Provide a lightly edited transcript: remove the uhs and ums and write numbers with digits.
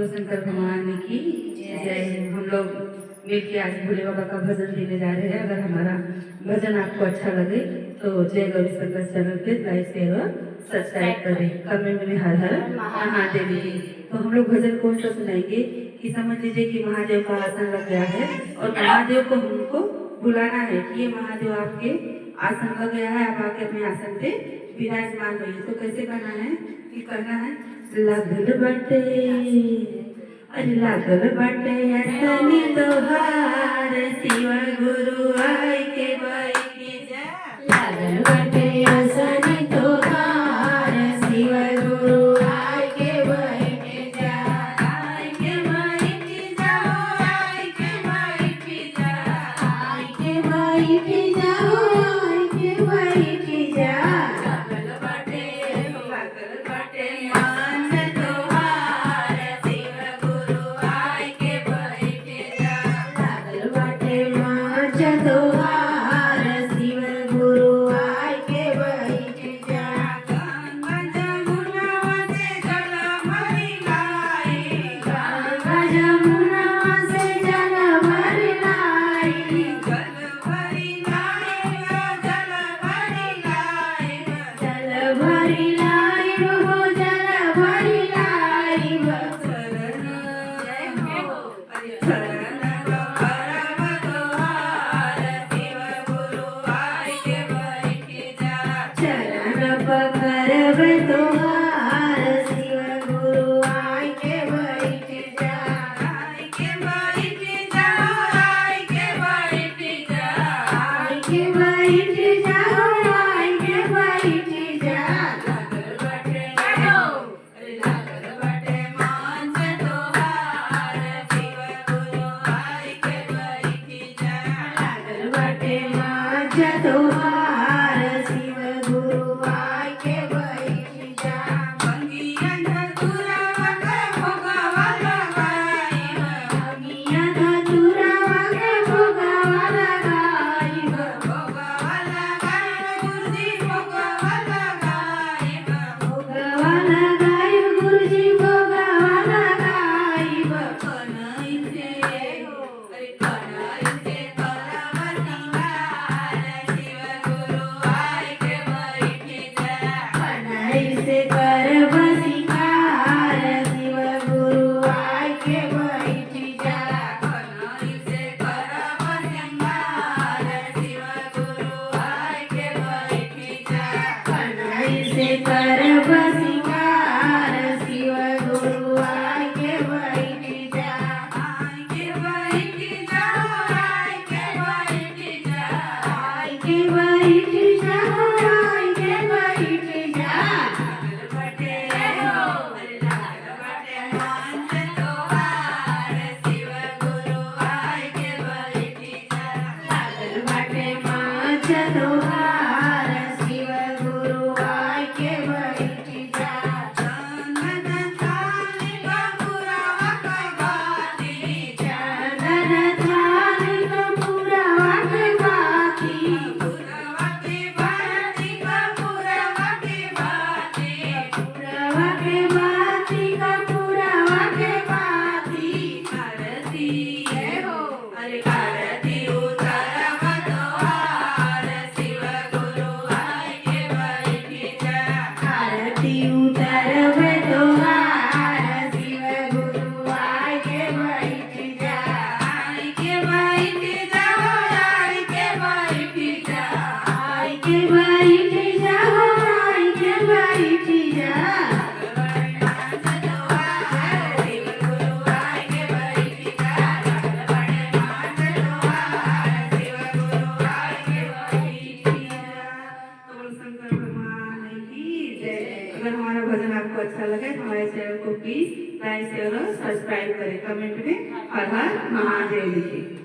बोलो शंकर भगवान की जय। हम लोग मिलके आज भोले बाबा का भजन देने जा रहे हैं। अगर हमारा भजन आपको अच्छा लगे तो जय गौरी शंकर चैनल पे लाइक शेयर और सब्सक्राइब करें। कमेंट में हर हर महादेव लिखें। तो हम लोग भजन कौन सा सुनाएंगे कि समझ लीजिए कि महादेव का आसन लग गया है और महादेव को हमको बुलाना है कि ये महादेव आपके आसन लग गया है, आप आके अपने आसन पे विराजमान होइए। तो कैसे करना है कि करना है लागल बाटे, अरे लागल बाटे असनी तोहार शिव गुरु आई के बैठी जा। लागल बाटे असनी तोहार शिव गुरु आई के बैठी जा। आई के बैठी जा, आई के बैठी जा, आई के बैठी जा, आई के बैठी जा। लागल बाटे मान तोहार शिव गुरु आई के बैठी जा। लागल बाटे मान तोहार शिव गुरु आई के बैठी जा। गंगा जमुना से जल भरी लाई, गंगा जमुना से जल भरी लाई, जल भरी लाई, जल भरी लाई, जल भरी लाई, हो जल भरी लाई। चरण जय हो, अरे चरण करब तोहार शिव गुरु आई के बैठी जा। चरण पकड़ब तोहार शिव गुरु आई के बैठी जा। आई के बैठी जा, आई के बैठी जा, आई के बैठी जा, आई के बैठी जा। लागल बाटे अरे लागल बाटे मान तोहार शिव गुरु आई के बैठी जा। लागल बाटे मान तोहार शिव गुरु आई के बैठी जा। बंगिया धतुरवा के भोगवा लगाइब, बंगिया धतुरवा के भोगवा लगाइब, भोगवा लगाइब गुरुजी भोगवा लगाइब, भोगवा लगाइब गुरुजी भोगवा लगाइब। कनई से अरे कनई से करब सिंगार शिव गुरु आई के बैठी जा। कनई से करब सिंगार शिव गुरु आई के बैठी जा। कनई से करब सिंगार शिव गुरु आई के बैठी जा। कनई से करब सिंगार शिव गुरु आई के बैठी जा। आई के बैठी जा, आई के बैठी जा, आई के बैठी जा, आई के बैठी जा। लागल बाटे अरे लागल बाटे मान तोहार शिव गुरु आई के बैठी जा। लागल बाटे मान तोहार शिव गुरु आई के बैठी जा। चंदन थाली कपूरवा के बाती, चंदन थाली कपूरवा के बाती, कपूरवा के बाती, कपूरवा के बाती, कपूरवा के बाती, कपूरवा के बाती। आरती जय हो, अरे आरती उतारब तोहार शिव गुरु आई के बैठी जा। आरती उतारब तोहार शिव गुरु आई के बैठी जा। आई के बैठी जा, आई के बैठी जा, आई के बैठी जा, आई के बैठी जा। अगर हमारा भजन आपको अच्छा लगे तो हमारे चैनल को प्लीज लाइक शेयर और सब्सक्राइब करें। कमेंट में हर हर महादेव लिखें।